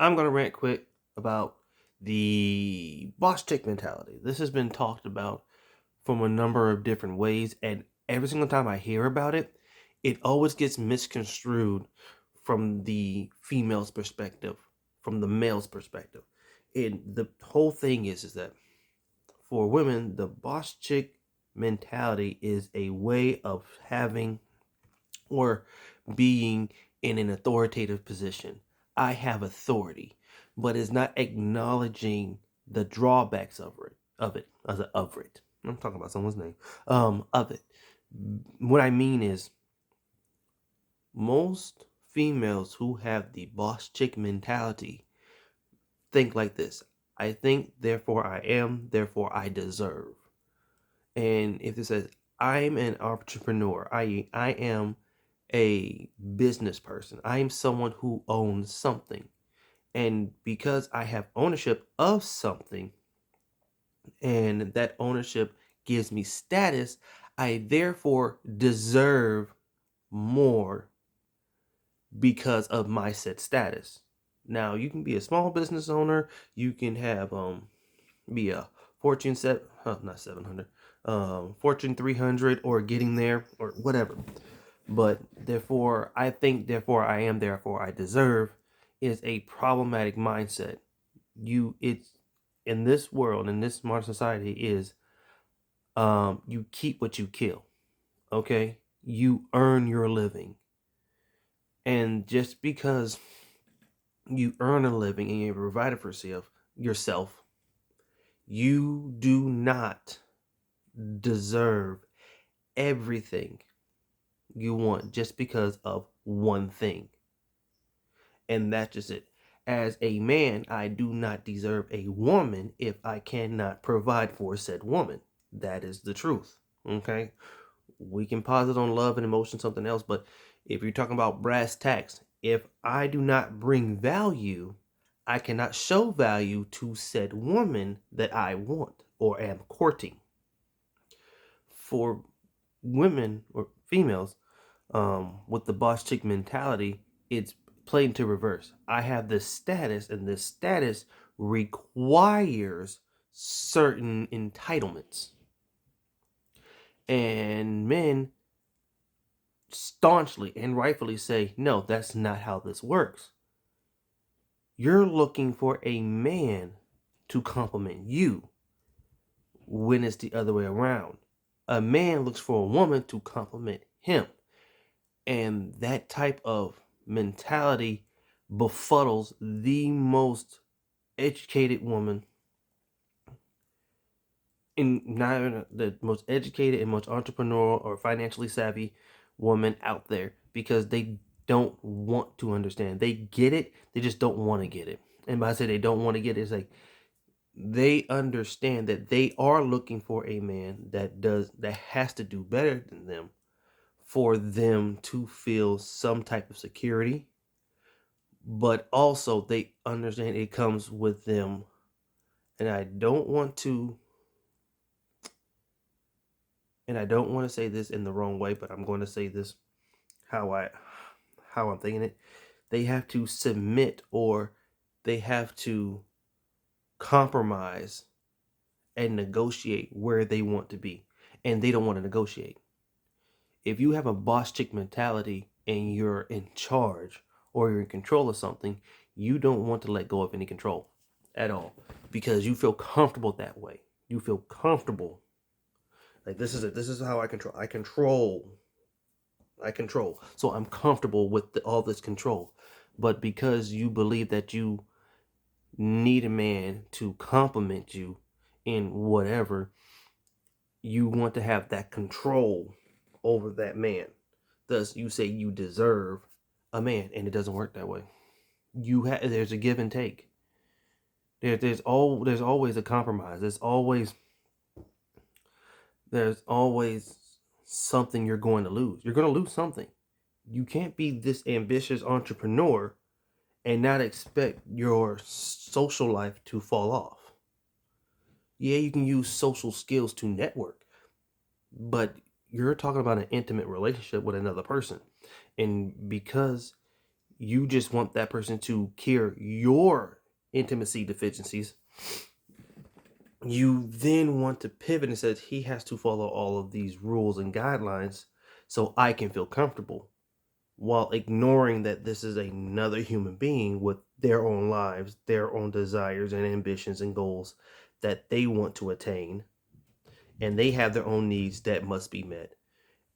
I'm going to rant quick about the boss chick mentality. This has been talked about from a number of different ways, and every single time I hear about it, it always gets misconstrued from the female's perspective, from the male's perspective. And the whole thing is that for women, the boss chick mentality is a way of having or being in an authoritative position. I have authority, but it's not acknowledging the drawbacks of it. I'm talking about someone's name. Of it. What I mean is, most females who have the boss chick mentality think like this: I think, therefore I am, therefore I deserve. And if it says I'm an entrepreneur, i.e., I am a business person, I am someone who owns something. And because I have ownership of something and that ownership gives me status, I therefore deserve more because of my said status. Now, you can be a small business owner, you can have be a Fortune set, not 700, Fortune 300, or getting there, or whatever. But therefore, I think, therefore I am, therefore I deserve is a problematic mindset. It's in this world, in this modern society, is you keep what you kill. Okay, you earn your living, and just because you earn a living and you provide it for yourself, you do not deserve everything you want just because of one thing. And that's just it. As a man, I do not deserve a woman if I cannot provide for said woman. That is the truth. Okay? We can pause it on love and emotion, something else, but if you're talking about brass tacks, if I do not bring value, I cannot show value to said woman that I want or am courting. For women or females, with the boss chick mentality, it's played into reverse. I have this status, and this status requires certain entitlements. And men staunchly and rightfully say, no, that's not how this works. You're looking for a man to compliment you when it's the other way around. A man looks for a woman to compliment him. And that type of mentality befuddles the most educated woman, in not even the most educated and most entrepreneurial or financially savvy woman out there, because they don't want to understand. They get it, they just don't want to get it. And by I say they don't want to get it, it's like they understand that they are looking for a man that has to do better than them for them to feel some type of security, but also they understand it comes with them. And I don't want to say this in the wrong way, but I'm going to say this how I'm thinking it. They have to submit, or they have to compromise and negotiate where they want to be, and they don't want to negotiate. If you have a boss chick mentality and you're in charge or you're in control of something, you don't want to let go of any control at all, because you feel comfortable that way. You feel comfortable. Like, this is it. This is how I control. I control. So I'm comfortable with all this control. But because you believe that you need a man to compliment you in whatever, you want to have that control over that man. Thus, you say you deserve a man, and it doesn't work that way. There's a give and take. There's always a compromise. There's always something you're going to lose. You're going to lose something. You can't be this ambitious entrepreneur and not expect your social life to fall off. Yeah, you can use social skills to network, but you're talking about an intimate relationship with another person. And because you just want that person to cure your intimacy deficiencies. You then want to pivot and says he has to follow all of these rules and guidelines so I can feel comfortable, while ignoring that this is another human being with their own lives, their own desires and ambitions and goals that they want to attain, and they have their own needs that must be met.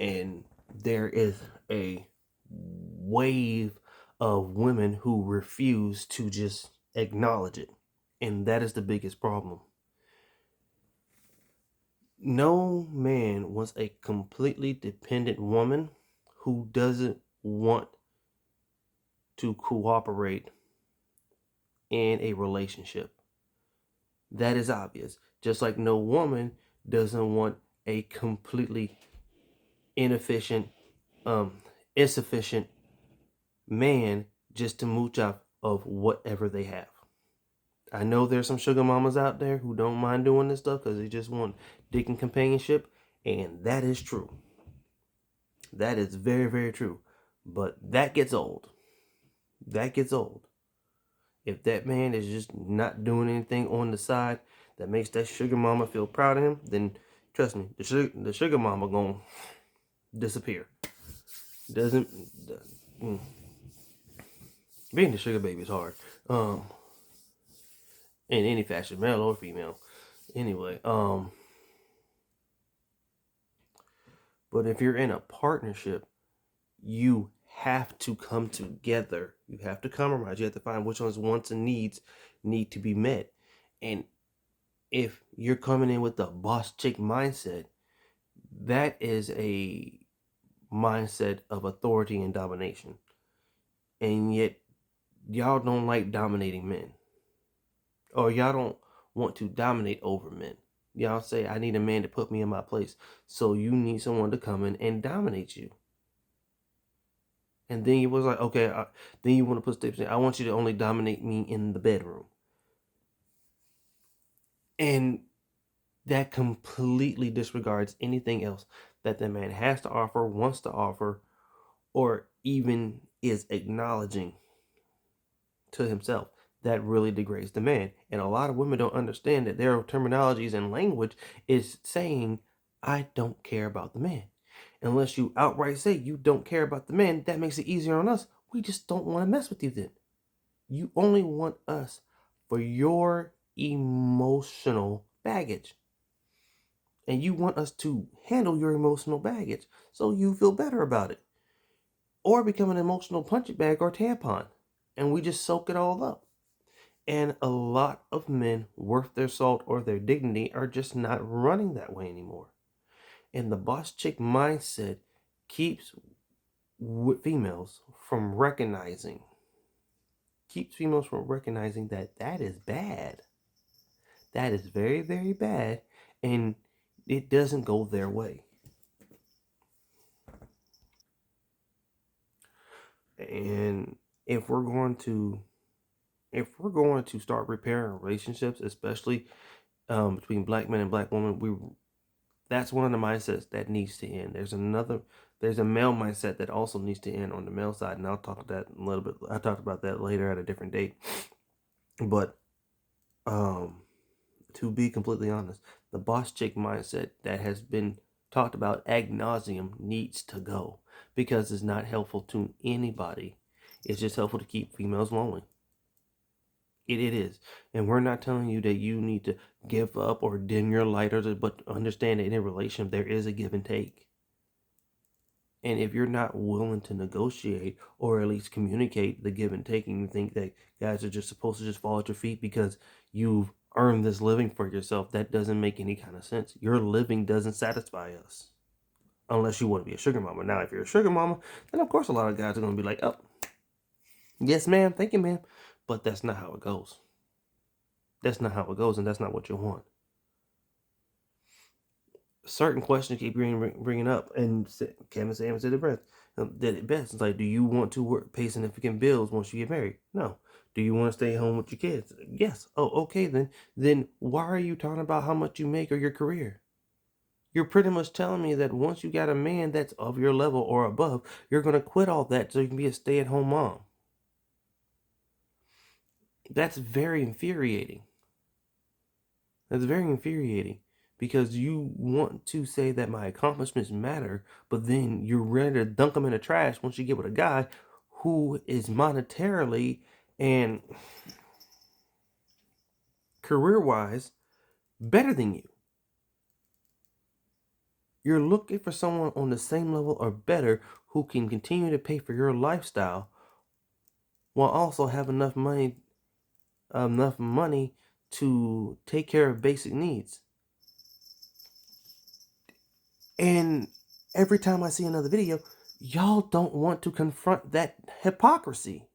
And there is a wave of women who refuse to just acknowledge it. And that is the biggest problem. No man wants a completely dependent woman who doesn't want to cooperate in a relationship. That is obvious. Just like no woman doesn't want a completely inefficient, insufficient man just to mooch off of whatever they have. I know there's some sugar mamas out there who don't mind doing this stuff because they just want dick and companionship, and that is true. That is very, very true. But that gets old. That gets old. If that man is just not doing anything on the side that makes that sugar mama feel proud of him, then trust me, the sugar mama gonna disappear. Doesn't being the sugar baby is hard. In any fashion, male or female. Anyway, but if you're in a partnership, you have to come together. You have to compromise. You have to find which one's wants and needs need to be met. And if you're coming in with the boss chick mindset, that is a mindset of authority and domination. And yet, y'all don't like dominating men. Or y'all don't want to dominate over men. Y'all say, I need a man to put me in my place. So you need someone to come in and dominate you. And then he was like, okay, then you want to put steps in. I want you to only dominate me in the bedroom. And that completely disregards anything else that the man has to offer, wants to offer, or even is acknowledging to himself. That really degrades the man. And a lot of women don't understand that their terminologies and language is saying, I don't care about the man. Unless you outright say you don't care about the man, that makes it easier on us. We just don't want to mess with you then. You only want us for your emotional baggage. And you want us to handle your emotional baggage so you feel better about it. Or become an emotional punching bag or tampon. And we just soak it all up. And a lot of men worth their salt or their dignity are just not running that way anymore. And the boss chick mindset keeps females from recognizing that that is bad. That is very, very bad, and it doesn't go their way. And if we're going to start repairing relationships, especially between black men and black women, that's one of the mindsets that needs to end. There's a male mindset that also needs to end on the male side, and I'll talk about that a little bit. I talked about that later at a different date. But to be completely honest, the boss chick mindset that has been talked about ad nauseum needs to go because it's not helpful to anybody. It's just helpful to keep females lonely. It is. And we're not telling you that you need to give up or dim your light, but understand that in a relationship there is a give and take. And if you're not willing to negotiate or at least communicate the give and take, and you think that guys are just supposed to just fall at your feet because you've earned this living for yourself, that doesn't make any kind of sense. Your living doesn't satisfy us unless you want to be a sugar mama. Now, if you're a sugar mama, then of course a lot of guys are going to be like, oh, yes, ma'am, thank you, ma'am. But that's not how it goes. That's not how it goes, and that's not what you want. Certain questions keep bringing up, and Kevin Samuels did it best. It's like, do you want to pay significant bills once you get married? No. Do you want to stay home with your kids? Yes. Oh, okay then. Then why are you talking about how much you make or your career? You're pretty much telling me that once you got a man that's of your level or above, you're going to quit all that so you can be a stay-at-home mom. That's very infuriating. That's very infuriating because you want to say that my accomplishments matter, but then you're ready to dunk them in the trash once you get with a guy who is monetarily and career-wise better than you. You're looking for someone on the same level or better who can continue to pay for your lifestyle while also have enough money to take care of basic needs. And every time I see another video, y'all don't want to confront that hypocrisy.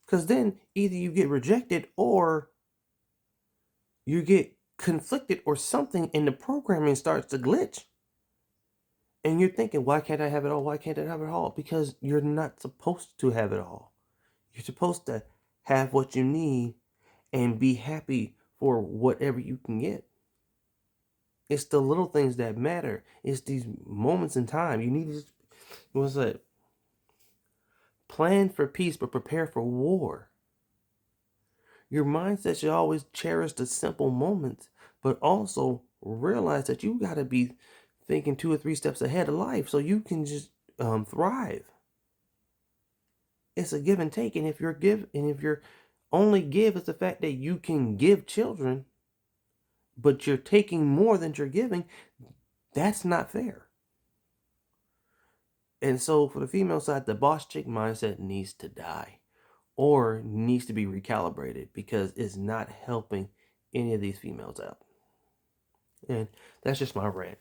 Because then either you get rejected or you get conflicted or something, and the programming starts to glitch. And you're thinking, why can't I have it all? Why can't I have it all? Because you're not supposed to have it all. You're supposed to have what you need and be happy for whatever you can get. It's the little things that matter. It's these moments in time. You need to, what's that? Plan for peace, but prepare for war. Your mindset should always cherish the simple moments, but also realize that you got to be thinking 2 or 3 steps ahead of life so you can just thrive. It's a give and take, and if your only give is the fact that you can give children, but you're taking more than you're giving, that's not fair. And so for the female side, the boss chick mindset needs to die or needs to be recalibrated because it's not helping any of these females out. And that's just my rant.